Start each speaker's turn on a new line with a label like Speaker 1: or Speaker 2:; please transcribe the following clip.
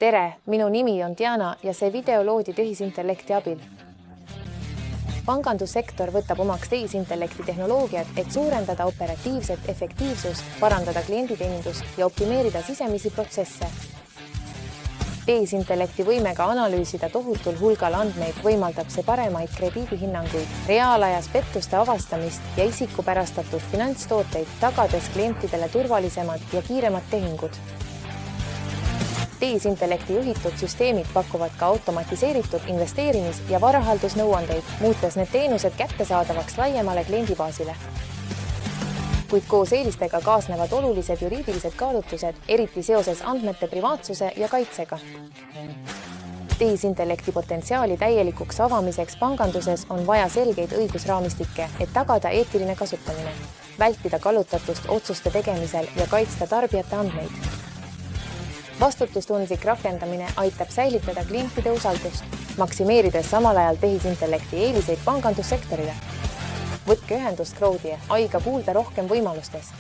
Speaker 1: Tere, minu nimi on Diana ja see video loodi tehisintellekti abil. Pangandussektor võtab omaks tehisintellekti tehnoloogiat, et suurendada operatiivset efektiivsust, parandada klienditeenindust ja optimeerida sisemisi protsesse. Tehisintellekti võimega analüüsida tohutul hulgal andmeid võimaldab see paremaid krediidihinnanguid, reaalajas pettuste avastamist ja isikupärastatud finantstooteid, tagades klientidele turvalisemad ja kiiremad tehingud. Tehisintellekti juhitud süsteemid pakuvad ka automatiseeritud investeerimis- ja varahaldusnõuandeid, muutes need teenused kättesaadavaks laiemale kliendibaasile. Kuid koos eelistega kaasnevad olulised juriidilised kaalutlused, eriti seoses andmete privaatsuse ja kaitsega. Tehisintellekti potentsiaali täielikuks avamiseks panganduses on vaja selgeid õigusraamistikke, et tagada eetiline kasutamine, vältida kallutatust otsuste tegemisel ja kaitsta tarbijate andmeid. Vastutustundlik rakendamine aitab säilitada klientide usaldust, maksimeerides samal ajal tehisintellekti eeliseid pangandussektorile. Võtke ühendust Crowdie, aiga kuulda rohkem võimalustes.